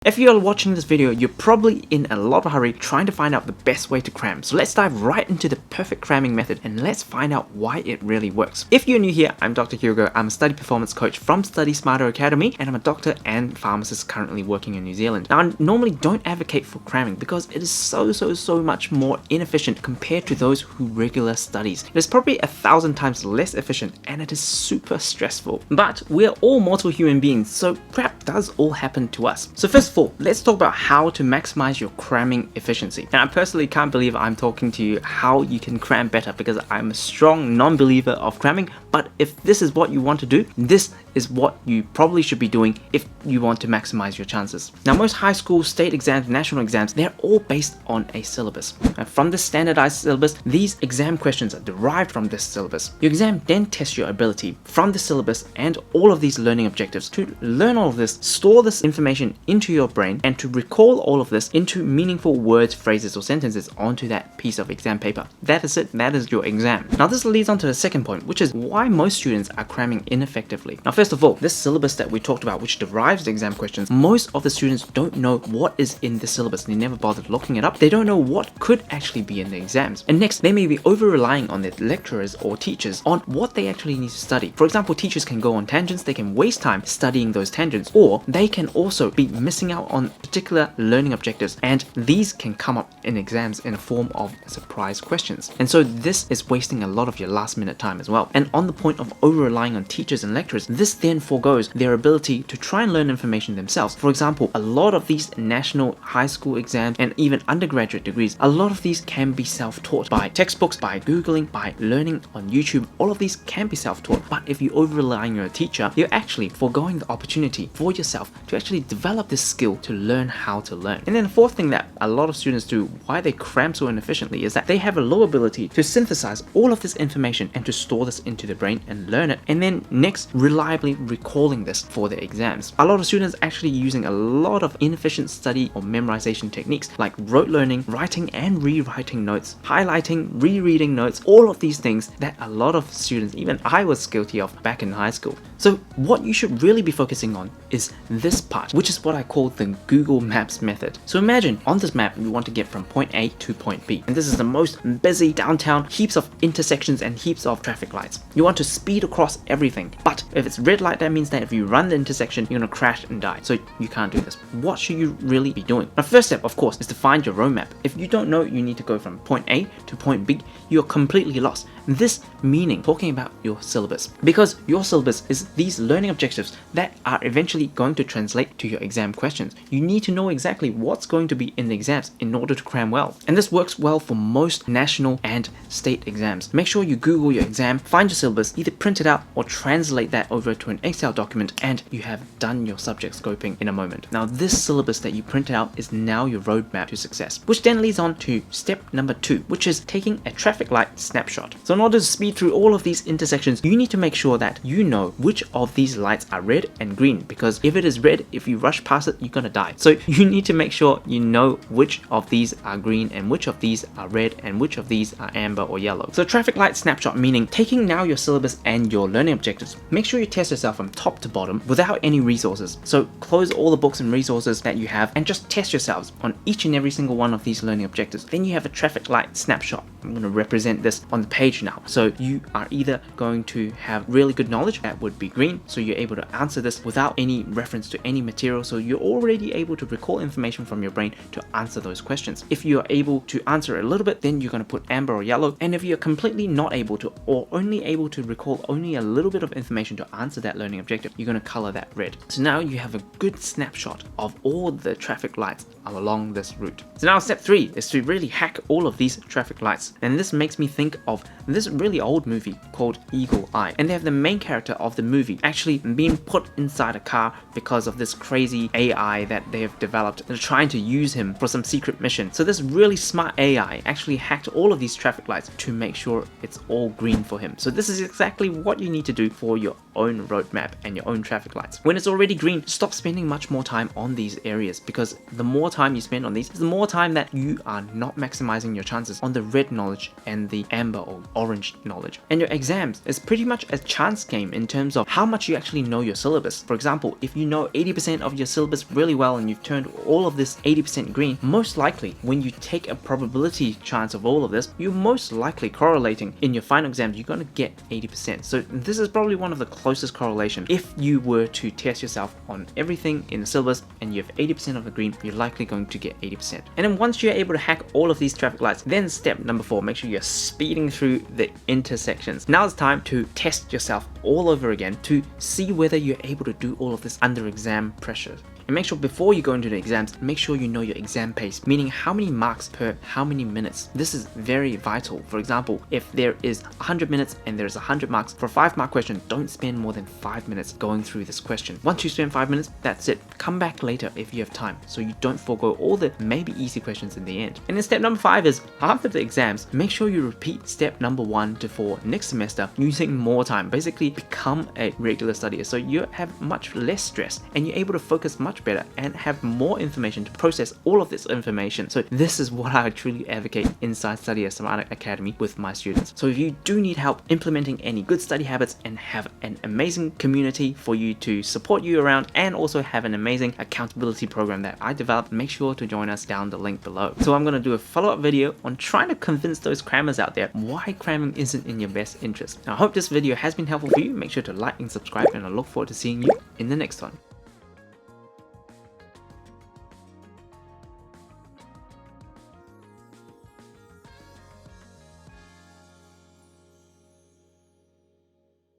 If you're watching this video, you're probably in a lot of hurry trying to find out the best way to cram. So let's dive right into the perfect cramming method and let's find out why it really works. If you're new here, I'm Dr. Hugo. I'm a study performance coach from Study Smarter Academy and I'm a doctor and pharmacist currently working in New Zealand. Now, I normally don't advocate for cramming because it is so much more inefficient compared to those who regular studies. It is probably 1,000 times less efficient and it is super stressful. But we're all mortal human beings, so crap does all happen to us. So first of all, let's talk about how to maximize your cramming efficiency. And I personally can't believe I'm talking to you how you can cram better because I'm a strong non-believer of cramming. But if this is what you want to do, this is what you probably should be doing if you want to maximize your chances. Now, most high school, state exams, national exams, they're all based on a syllabus. And from this standardized syllabus, these exam questions are derived from this syllabus. Your exam then tests your ability from the syllabus and all of these learning objectives to learn all of this, store this information into your brain, and to recall all of this into meaningful words, phrases, or sentences onto that piece of exam paper. That is it. That is your exam. Now, this leads on to the second point, which is why most students are cramming ineffectively. Now, first of all, this syllabus that we talked about, which derives the exam questions, most of the students don't know what is in the syllabus. They never bothered looking it up. They don't know what could actually be in the exams. And next, they may be over-relying on their lecturers or teachers on what they actually need to study. For example, teachers can go on tangents, they can waste time studying those tangents, or they can also be missing out on particular learning objectives, and these can come up in exams in a form of surprise questions. And so this is wasting a lot of your last minute time as well. And on the point of over-relying on teachers and lecturers, this then foregoes their ability to try and learn information themselves. For example, a lot of these national high school exams and even undergraduate degrees, a lot of these can be self-taught by textbooks, by Googling, by learning on YouTube. All of these can be self-taught, but if you over-rely on your teacher, you're actually foregoing the opportunity for yourself to actually develop this skill to learn how to learn. And then the fourth thing that a lot of students do, why they cram so inefficiently, is that they have a low ability to synthesize all of this information and to store this into the brain and learn it, and then next reliably recalling this for the exams. A lot of students actually using a lot of inefficient study or memorization techniques like rote learning, writing and rewriting notes, highlighting, rereading notes, all of these things that a lot of students, even I was guilty of back in high school. So what you should really be focusing on is this part, which is what I call the Google Maps method. So imagine on this map, you want to get from point A to point B. And this is the most busy downtown, heaps of intersections and heaps of traffic lights. You want to speed across everything. But if it's red light, that means that if you run the intersection, you're gonna crash and die. So you can't do this. What should you really be doing? Now, first step, of course, is to find your road map. If you don't know you need to go from point A to point B, you're completely lost. This meaning talking about your syllabus, because your syllabus is these learning objectives that are eventually going to translate to your exam questions. You need to know exactly what's going to be in the exams in order to cram well. And this works well for most national and state exams. Make sure you Google your exam, find your syllabus, either print it out or translate that over to an Excel document, and you have done your subject scoping in a moment. Now, this syllabus that you print out is now your roadmap to success, which then leads on to step number 2, which is taking a traffic light snapshot. So in order to speed through all of these intersections, you need to make sure that you know which of these lights are red and green, because if it is red, if you rush past it, you're gonna die. So you need to make sure you know which of these are green and which of these are red and which of these are amber or yellow. So traffic light snapshot meaning taking now your syllabus and your learning objectives, make sure you test yourself from top to bottom without any resources. So close all the books and resources that you have and just test yourselves on each and every single one of these learning objectives. Then you have a traffic light snapshot. I'm going to represent this on the page now. So you are either going to have really good knowledge, that would be green, so you're able to answer this without any reference to any material, so you're already able to recall information from your brain to answer those questions. If you are able to answer it a little bit, then you're going to put amber or yellow. And if you're completely not able to, or only able to recall only a little bit of information to answer that learning objective, you're going to color that red. So now you have a good snapshot of all the traffic lights along this route. So now step 3 is to really hack all of these traffic lights. And this makes me think of this really old movie called Eagle Eye. And they have the main character of the movie actually being put inside a car because of this crazy AI that they have developed. They're trying to use him for some secret mission. So this really smart AI actually hacked all of these traffic lights to make sure it's all green for him. So this is exactly what you need to do for your own roadmap and your own traffic lights. When it's already green, stop spending much more time on these areas, because the more time you spend on these, the more time that you are not maximizing your chances on the red knowledge and the amber or orange knowledge. And your exams is pretty much a chance game in terms of how much you actually know your syllabus. For example, if you know 80% of your syllabus really well and you've turned all of this 80% green, most likely when you take a probability chance of all of this, you're most likely correlating in your final exams, you're going to get 80%. So this is probably one of the closest correlation. If you were to test yourself on everything in the syllabus and you have 80% of the green, you're likely going to get 80%. And then once you're able to hack all of these traffic lights, then step number 4, make sure you're speeding through the intersections. Now it's time to test yourself all over again to see whether you're able to do all of this under exam pressure. And make sure before you go into the exams, make sure you know your exam pace, meaning how many marks per how many minutes. This is very vital. For example, if there is 100 minutes and there's 100 marks, for a 5-mark question, don't spend more than 5 minutes going through this question. Once you spend 5 minutes, that's it. Come back later if you have time, so you don't forego all the maybe easy questions in the end. And then step number 5 is, after the exams, make sure you repeat step number 1 to 4 next semester using more time. Basically, become a regular studier so you have much less stress and you're able to focus much better and have more information to process all of this information. So this is what I truly advocate inside Study Smart Academy with my students. So if you do need help implementing any good study habits and have an amazing community for you to support you around, and also have an amazing accountability program that I developed, make sure to join us down the link below. So I'm going to do a follow-up video on trying to convince those crammers out there why cramming isn't in your best interest. Now, I hope this video has been helpful for you. Make sure to like and subscribe, and I look forward to seeing you in the next one.